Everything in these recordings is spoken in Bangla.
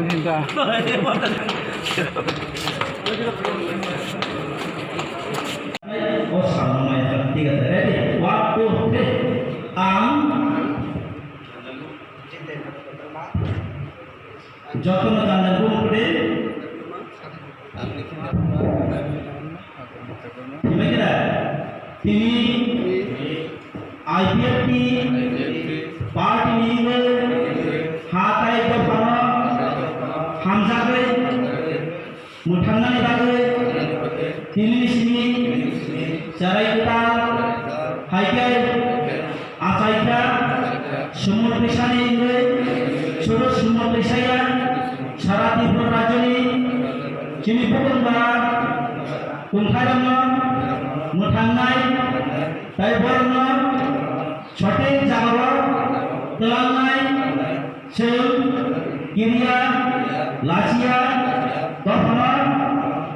Makan cinta. Oh sama ya, tiga ready, 1, 2, 3. যত্ন জানলে বুঝবে তিনি আইপিএফটি পার্টি নিয়ে হাতায় দফানো হামজাগে মুঠান্নানি বাগে তিনি সিনি চারাইটা হাইকাই আচাইটা সমুদ্র পেশানি ছোট সমুদ্র পেশাইয়া সারা ত্রিপুরা রাজ্যনি চিনি পকনবা কুমখাইরম মুঠান্নাই তাই বর্ণ ছটে জাগর তেলাঙ্গাই সেল কিরিয়া লাচিয়া দফনা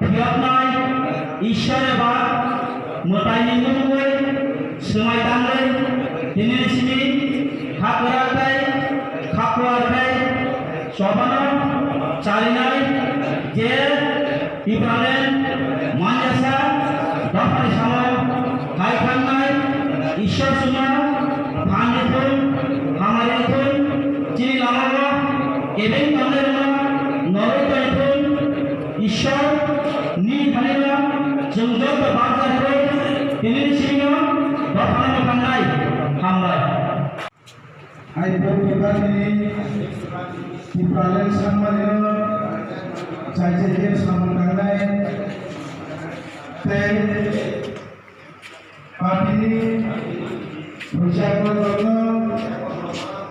ফিয়াতনাই ঈশ্বরে বা মোটাই নিমুই সময় দাঙ্গে তিনি সিনি খাকরাটাই খাকরাটাই সবানো চারিনাই যে ইব্রাহিম মানজাসা দফারি সামল খাইখান্নাই ঈশ্বর সুমা ফান্ডিফুল হামারিফুল চিনি লামাল কেবেন তামের নরতইফুল ঈশ্বর নি ফালিনা জংজত বাজারফুল তিনি সিনিও দফানো খান্নাই হামবাই Hai berkali di Pralen Samanya saya sama kanai teh pagi bersama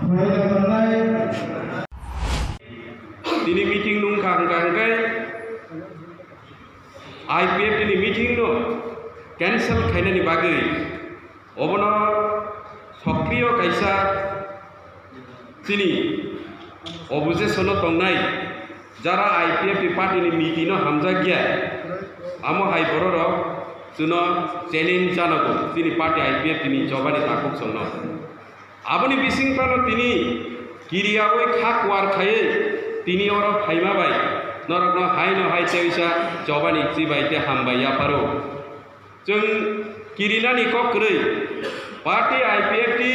mulai তিনি মিটিং নুং খাঙ্গাঙ্গাই আইপিএফ তিনি মিটিং নো ক্যান্সেল খাইনানি বাগৈ অবন সক্রিয় কাইসা তিনি অবজেশন তংনাই যারা আইপিএফ পার্টিনি মিটিং হামজা গিয়া আমো হাই বড়র জুন চ্যালেঞ্জ জানাবো তিনি পার্টি আইপিএফ তিনি জবানি তাকুক সন্ন আবনি বিসিংপানো তিনি কিরিয়াওই খাক ওয়ার খায়ে তিনি ওর হাইমাবাই নরক হাই ন হাই তেইসা জবানি জিবাইতে হামবাইয়া পারো जों किरिनानि कक्रै पार्टी आईपीएफटी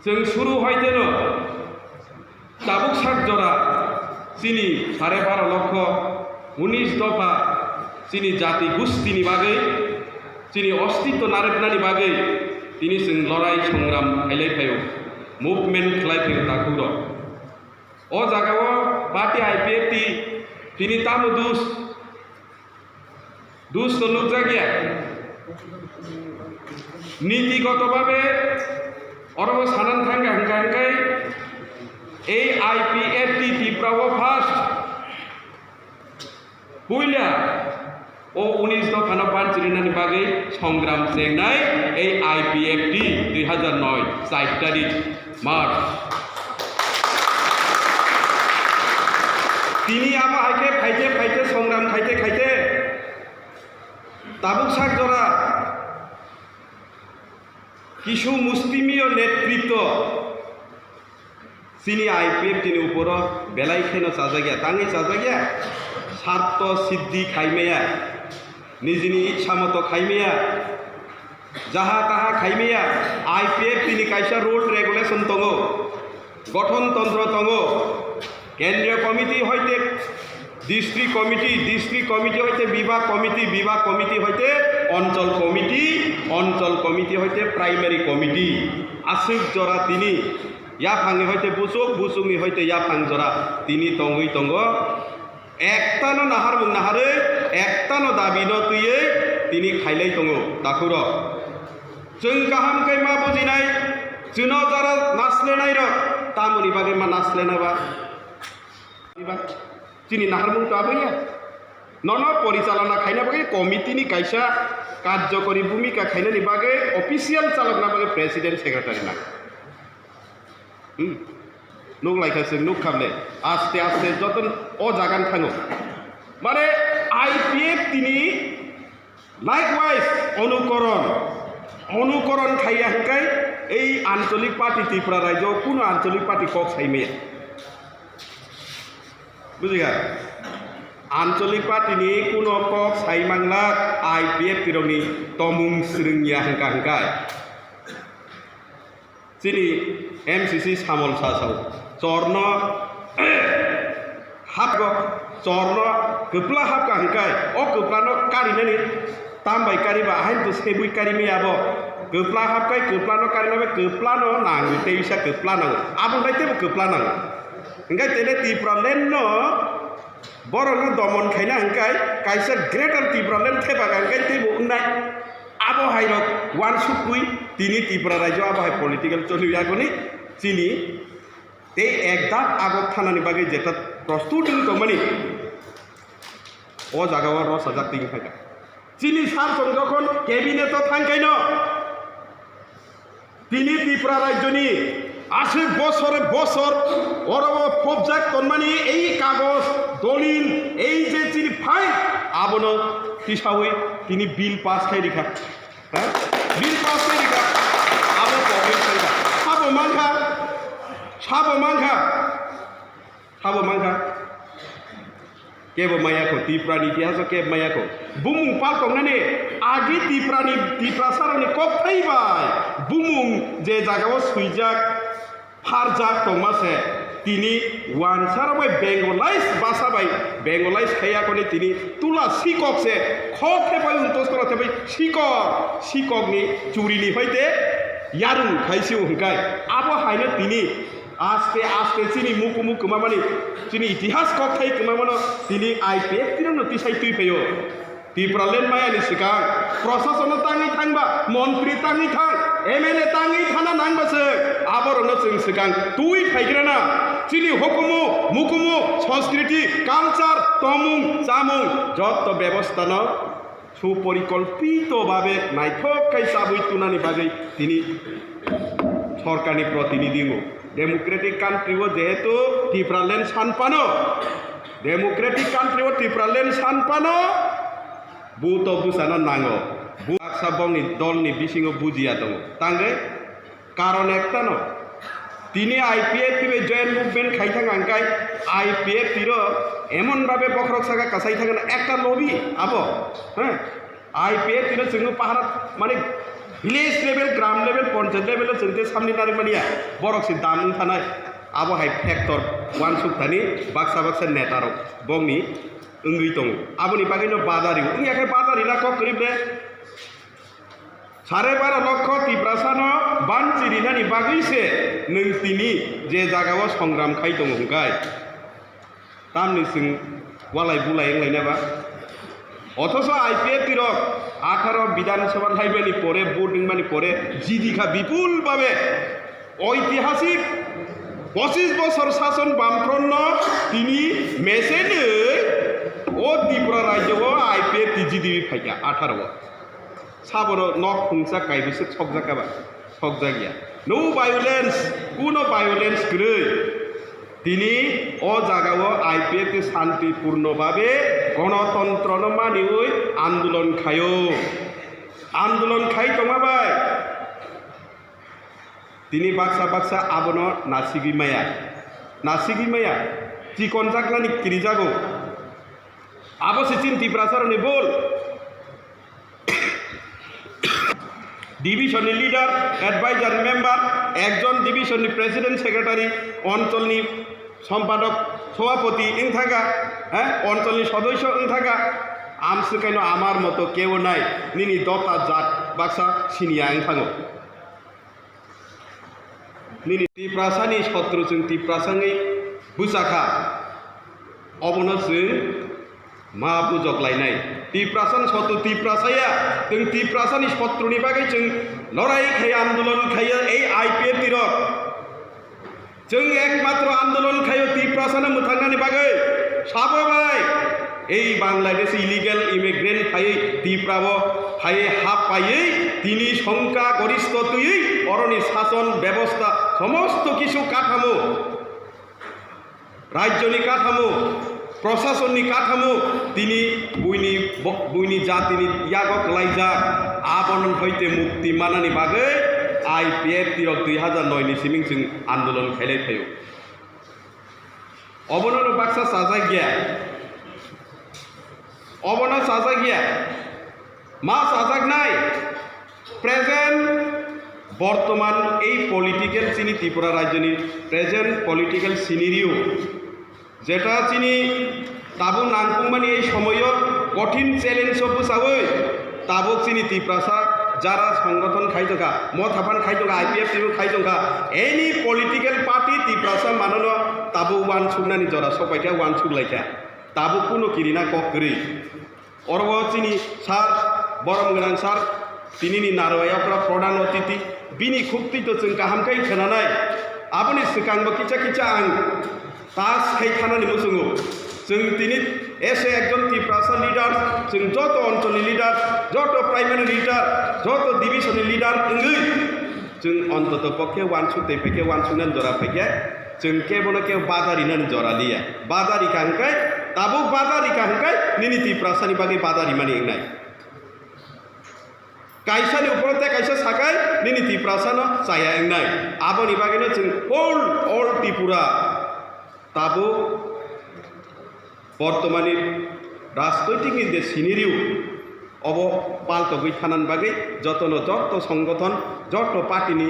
जों शुरू हयतेनो ताबुक साक जरा चिनी 12.5 लक्ष 19 दफा चिनी जाति गोष्ठीनि बागै चिनी अस्तित्व नारेबनानि बागै तिनि जों लड़ाई संग्राम खायलायफायो मुभमेंट खालायफायो ताकुर ओ जागाव पार्टी आईपीएफटी तिनि तामु দুষ তো লোক জাগিয়া নীতিগতভাবে অরব সানান থাঙ্গা হাঙ্কাই এই আইপিএফটি ত্রিপুরাও ফার্স্ট পইলা ও 19 দফানো পাঞ্চিরিনানি বাগৈ সংগ্রাম চেংনাই এই আইপিএফটি 2009 4 তারিখ মার্চ তিনি আমা হাইকে ফাইতে ফাইতে সংগ্রাম খাইতে খাইতে তাবুক সাক জরা কিছু মুসলিমীয় নেতৃত্ব চিনি আইপিএফ তিনি উপর বেলাই খেন চাজাগিয়া তাঙি চাজাগিয়া স্বার্থ সিদ্ধি খাইমেয়া নিজনি ইচ্ছা মতো খাইমেয়া যাহা তাহা খাইমেয়া আইপিএফ তিনি কাইসা রুল রেগুলেশন দङ গঠনতন্ত্র দङ কেন্দ্রীয় কমিটি হইতে ডিস্ট্রিক্ট কমিটি হইতে বিভাগ কমিটি হইতে অঞ্চল কমিটি হইতে প্রাইমারি কমিটি আসুক জরা তিনি ইয়া ফাঙি হইতে বুসুকনি হইতে ইয়া ফাং জরা তিনি তঙ্গই তঙ্গ একটানো নাহার মুং নাহারে একটানো দাবি ন তুইয়ে তিনি খাইলাই দङ তাকুর जों गाहामखै मा बुजिनाय जुनो जरा नासलेनाय र तामुनि बागै मा नासलेनाबा चिनी नाहारमुं ताबैया नन परिचालना खाइना बागै कमिटिनि काइसा कार्यकरी भूमिका खाइनानि बागै अफिसियल चालकना बागै प्रेसिडेंट सेक्रेटारि ना नुक लाइखासो नुक खामले आस्ते आस्ते जतन अ जागान थाङो माने आईपीएफ तिनि लाइकवाइज अनुकरण खाइया हंकाय এই আঞ্চলিক পার্টি ত্রিপুরা রাজ্য কোনো আঞ্চলিক পার্টি কক সাইমে বুঝিগা আঞ্চলিক পার্টিনি কোনো কক সাইমাংলা IPF তিরনি তমুং স্রুংয়া হাঙ্কা হাঙ্কায় চিনি MCC সামল সাসাও চর্ণ হাবগ চর্ণ গোপ্লা হাবকা হাঙ্কায় ও গোপ্লানো কারিনানি তামবাই কারিবা আহাই তো সেবুই কারিমি আবো গোপ্লা হাবকাই গোপ্লানো কারিনাবে গোপ্লানো নাঙ্গু তেইসা গোপ্লানো আবো লাইতেবো গোপ্লানাঙ্গু হাঙ্কাই তেলে ত্রিপুরালেন্ড বরং দমন খাইনা হাঙ্কাই কাইসা গ্রেটার ত্রিপুরালেন্ড থেবা হাঙ্কাই তেবো উন্নাই আবো হাইরক ওয়ান সুকুই তিনি ত্রিপুরা রাজ্য আবো হাই পলিটিক্যাল চলিয়াগনি চিনি তে একদাপ আগত থানানি বাগে যেটা প্রস্তুত কমানি ও জায়গাও রস হাজার তিন থাকা চিনি সারসং যখন ক্যাবিনেট থাকাইন তিনি ত্রিপুরা রাজ্যনি 80 বছরে বছর অরব ফবজাক তন্মানি এই কাগজ দলিল এই যে চিনি ফাইল আবন পিসাউই তিনি বিল পাস খাই রেখা হ্যাঁ বিল পাস খাই রেখা আবো প্রবলেম খাইবা সাবো মাংখা সাবো মাংখা সাবো মাংখা কেবো মায়াको ত্রিপুরানি ইতিহাস কে মায়াको বুমুং পালকংনানি আগে ত্রিপুরানি ত্রিপুরাসারনি কব ফাইবাই বুমুং যে জায়গাও সুইজাক ফারজাক তমাসে তিনি ওয়ানসারাবাই বেঙ্গলাইজ বাসাবাই বেঙ্গলাইজ খাইয়াকনি তিনি তুলা শিককসে খ থেবাই উন্তস্তরা থেবাই শিককনি চুরিনি হইতে ইয়ারুং খাইছিও হংকাই আবো হাইনে তিনি আস্তে আস্তে চিনি মুকুমু কমামানি চিনি ইতিহাস কথাই কমামানো তিনি IPF তিরনো তিসাই তুই পেয় ত্রিপুরালেন্ড মায়ানি সিকাং প্রশাসন তাঙি থাংবা মন্ত্রী তাঙি থাং MLA তাঙি থানা নাংবাসে আবরনো जों সিকাং তুই ফাইগ্রানা চিনি হুকুমু মুকুমু সংস্কৃতি কালচার তমুং জামুং যত ব্যবস্থা ন সুপরিকল্পিতভাবে নাইথকাই সাবুই তুনানি বাগৈ তিনি সরকারি প্রতিনিধি डेमोक्रेटिक कान्ट्री जेहेतु ত্রিপুরালেন্ড सानपानो डेमोक्रेटिक कान्ट्री ত্রিপুরালেন্ড सानपानो बुत बुसाना नांगो बाक्सा बंगनि दलनि बिसिङो बुजिया दङ तांगे कारण एकटा न তিনি IPF টিবে জয়েন্ট মুভমেন্ট খাইথাং আঙ্কাই IPF টিরো এমন ভাবে বখরক সাগা কাসাই থাকেন একটা লবি আবো হ্যাঁ IPF টিরো जोङो পাহাড় মানে ভিলেজ লেভেল গ্রাম লেভেল পঞ্চায়েত লেভেল जोंते सामनि नारिमानिया बरकसि दामुं थानाय आबहाय फेक्टर वान सुक्तानि बाक्सा बाक्सा नेटार बंगनि ओंगै दङ आबनि बागैनो बादारि उनियाखै बादारि ना क करिबे 12.5 লক্ষ ত্রিপুরাসানো বানচিরিনানি বাগैसे नों तिनि जे जागायाव संग्राम खाय दङ हंगाय तामनि जों वालाय बुलाय एंलायनाबा অথচ IPF টিরক 18 বিধানসভা লাইবেনি পরে ভোটিং মানে পরে জিদিকা বিপুলভাবে ঐতিহাসিক 25 বছর শাসন বামফ্রন্ট তিনি মেসেনে ও ত্রিপুরা রাজ্যও IPF জিদিবি ফাইকা 18 সাবর নক খুংসা কাইবুসে ছকজাকাবা ছকজাগিয়া নো ভায়োলেন্স কোনো ভায়োলেন্স গ্রৈ তিনি ও জায়গাও IPF শান্তিপূর্ণভাবে গণতন্ত্র মানিওই আন্দোলন খাই তমাবাই তিনি বাক্সা বাক্সা আবন নাসিগি মায়া চিকন জাগলানি কিরি জাগো আবসে চিন ত্রিপুরাসারনি বল ডিভিশনের লিডার অ্যাডভাইজার মেম্বার একজন ডিভিশনের প্রেসিডেন্ট সেক্রেটারি অঞ্চলনি সম্পাদক সভাপতি ইং থাকা হ্যাঁ অঞ্চলনি সদস্য ইং থাকা আমসুকাইনো আমার মতো কেউ নাই নিনি দতা জাত বাক্সা সিনিয়া ইং থাঙো নিনি ত্রিপুরাসানি শত্রু जों ত্রিপুরাসাङै बुजाखा अबनो जों मा बुजगलायनाय ত্রিপুরাসান শত্রু ত্রিপুরাসায়া जों ত্রিপুরাসাनि শত্রুनि बागै जों लड़ाई खायो आंदोलन खायो এই IPF টিরক जों एकमात्र आंदोलन खायो ত্রিপুরাসানে मुथांनानि बागै साबाबाय এই বাংলাদেশ ইলিগেল ইমিগ্রেন্ট ফাইयै ত্রিপুরাবো ফাইयै হাব পাইयै তিনি সংখ্যা গরিষ্ঠ তুই অরণি শাসন ব্যবস্থা সমস্ত কিছু কাঠামো রাজ্যনি কাঠামো প্রশাসনিক কাঠামো তিনি বুইনি জাতিনি ইয়াগক লাইজা আবন হইতে মুক্তি মানানি বাগै IPF টিরক 2009 नि सिमिं जों आंदोलन खायलाय थायो অবনর বাক্সা সাজা গিয়া অবন সাজা গিয়া মা সাজাক নাই প্রেজেন্ট বর্তমান এই পলিটিক্যাল চিনি ত্রিপুরা রাজ্যনি প্রেজেন্ট পলিটিক্যাল সিনারিও যেটা চিনি তাবু নাংকুমানি এই সময়ত কঠিন চ্যালেঞ্জ সব চাবই তাবুক চিনি ত্রিপ্রাসা যারা সংগঠন খাই থকা মদ হাফান খাই থকা IPF টিম খাই থকা এনি পলিটিক্যাল পার্টি ত্রিপ্রাসা মানন তাবু ওয়ান সুগনানি জরা সবাইটা ওয়ান সুগলাইকা তাবু কোনো কিরিনা কক করি অরব চিনি সার বরম গোনাं সার তিনি নারवायावफ्रा प्रधान अतिथि बिनि खुबतिथ जों गाहामखाय खोनानाय आबनि सिगांबो किचा किचा आं तास खाय थानानै मोसङो जों दिनै एसे एकजन ত্রিপ্রাসা লিডার जों যত অঞ্চলनि লিডার যত প্রাইমারি লিডার যত ডিভিশনनि লিডার ओंगै जों অন্তত পক্ষে ওয়ান সুতে ফেকে ওয়ান সুনান জরা ফেকে जों केवल के बादारिनानै जरा लिया बादारि कांकाय ताबो बादारि कांकाय निनि ত্রিপ্রাসাनि बागै बादारि माने एंनाय कायसानि उपरते कायसा साकाय निनि ত্রিপ্রাসাनो जाया एंनाय आबनि बागैनो जों ऑल त्रिपुरा ताबो बर्तमानि राजनैतिक जे सिनारियो अब पाल्टगै थानान बागै जतन जत संगठन जत पार्टीनि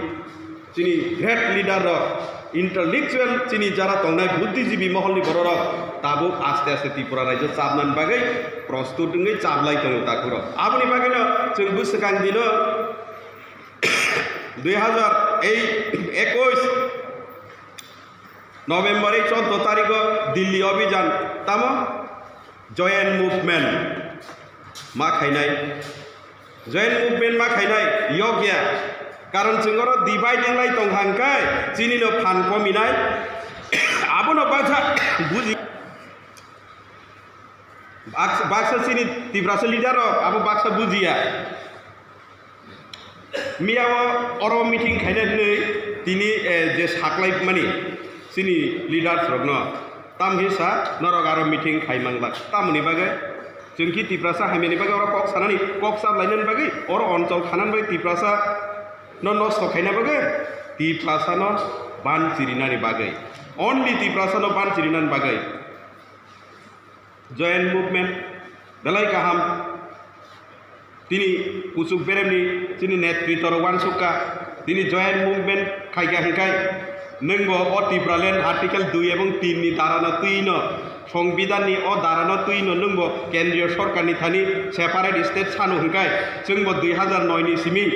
चिनि ग्रेट लिडार इंटेलेक्चुअल चिनि जारा तंनाय बुद्धिजीवी महलनि बर ताबो आस्ते आस्ते त्रिपुरा राज्य चाबनान बागै प्रस्तुत दङै चाबलाय दङ ताकुर आबनि बागैनो जों बुसगां दिनो 2021 नवेम्बर 14 तारिख दिल्ली अभियान तामो जॉइंट मुभमेंट मा खायनाय जॉइंट मुभमेंट मा खायनाय योग्या कारण जोंगरो डिवाइडिं लाइ दंहांखाय जिनिनो फान कमिनाय आबनो बाजा बुजि बाक्सा चिनि ত্রিপ্রাসা लिडार आबो बाक्सा बुजिया मियाव अर मिटिं खायनानै दिनै जे साख्लाय माने चिनि लिडार सरनो ताम हिसा नरक आरो मिटिं खायमांला तामनि बागै जोंखि ত্রিপ্রাসা हामिनि बागै अर कक सानानि कक साबलायनानि बागै अर अञ्चल खानानि बागै ত্রিপ্রাসা नष्ट खायना बागै ত্রিপ্রাসাनो बान चिरिनानि बागै ओनलि ত্রিপ্রাসাनो बान चिरिनानि बागै जॉइंट मुभमेंट बेलाय गाहाम दिनै कुसुक बेरेमनि दिनै नेतृत्व वानसुका दिनै जॉइंट मुभमेंट खायगा हंखाय नोंगो अ ত্রিপুরাল্যান্ড आर्टिकल 2 এবং 3 नि दारानो 3 संविधाननि अ दारानो 3 नोंगो केंद्रीय सरकारनि थानि सेपारेट स्टेट सानो हंखाय जोंबो 2009 नि सिमिं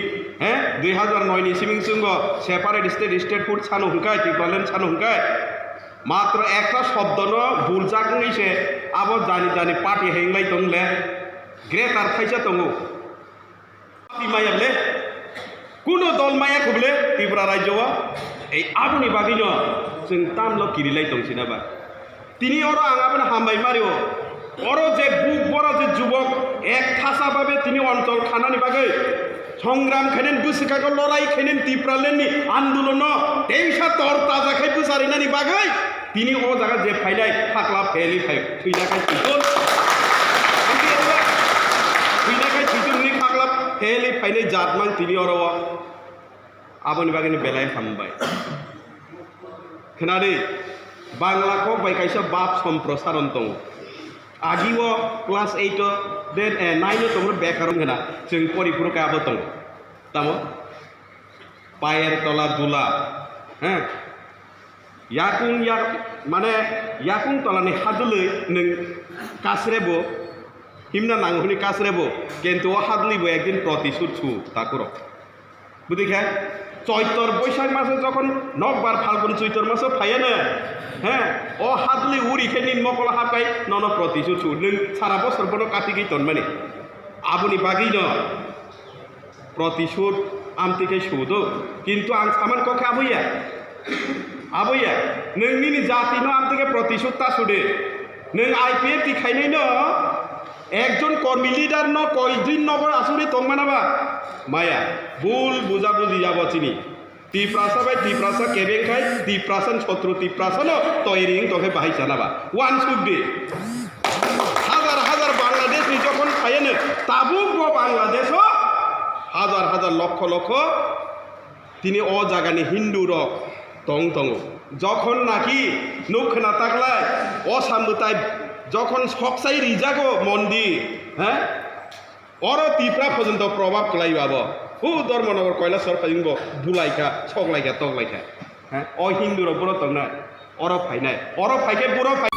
2009 नि सिमिं जोंबो सेपारेट स्टेटहुड सानो हंखाय ত্রিপুরাল্যান্ড सानो हंखाय मात्र একটা শব্দনো ভুল জাগङैसे आबो जानि जानि पार्टी हेंलाय दंले ग्रेटार खायसा दङ मायाबले कुनो दल माया खुबले त्रिपुरा राज्यआ এই आबनि बागैनो जों तामल किरिलाय दंसिनाबा तिनि अर आङाबो हामबाय मारिओ अर जे बुक बरा जे जुबक एक थासाबाबे तिनि अञ्चल खानानि बागै संग्राम खायनेन बुसकाखौ लड़ाई खायनेन ত্রিপুরাল্যান্ডनि आन्दोलन देशा तर ताजाखाय बुसारिनानि बागै तिनि अ जागा जे फायनाय फाक्ला फेलि फाय थैनाखाय थैगोन थैनाखाय थैगोननि फाक्ला फेलि फायनाय जातमां तिनि अरव आबनि बागैनो बेलाय हामबाय खोनादो बांलाखौ बायखायसो बाप सम्प्रसारण दङ आजिओ क्लास 8 देन 9 दङ बेकारण होना जों परिपुरकाबो दङ तामो पायर तला दुला याकुं यार माने याकुं तलानि हादुलै नों कासरेबो हिमना नांगुनि कासरेबो किन्तु हादलिबो एकदिन प्रतिशोध छु ताकुर बुदिखा चैतर बैसाग मासे जखन नकबार फाल्गुन चैतर मासे फायानो ओ हादलि उरिखे निन मकल हाबाय नन प्रतिशोध छु नों सारा बोसोरबो काटिगै तन माने आबुनि बागैनो प्रतिशोध आमतिके सुदो किन्तु आं सामान कखे आबैया नोंनि जातिनो आमतिके प्रतिशोध ता सुदे नों IPF दिखायनैनो एकजन कर्मी लिडार न कयदिन नगर आसुरि तंमानाबा माया भूल बुझा बुझी जाबो चिनि ত্রিপ্রাসা बाय ত্রিপ্রাসা केबेखाय ত্রিপ্রাসাन शत्रु ত্রিপ্রাসাनो तयरिं तखे बाहाय जानाबा वान सुबदे हाजार हाजार बांलादेशनि जखन फायनो ताबुक बांलादेश हाजार हाजार लक्ष लक्ष तिनि अ जागानि हिन्दु रक tong tong যখন নাকি নৌখনা তাকলাই অসামতাই যখন সবসাই রিজাগো মন্দির হ্যাঁ অর তিপ্রা পর্যন্ত প্রভাব কলাইবাব হু ধর্মনগর কৈলাসর ফাইব বুলাইখা সকলাইখা তগলাইখা হ্যাঁ অ হিন্দুর বড় তংনা অর ফাইনাই অর ফাইকে বুড়ো ফাই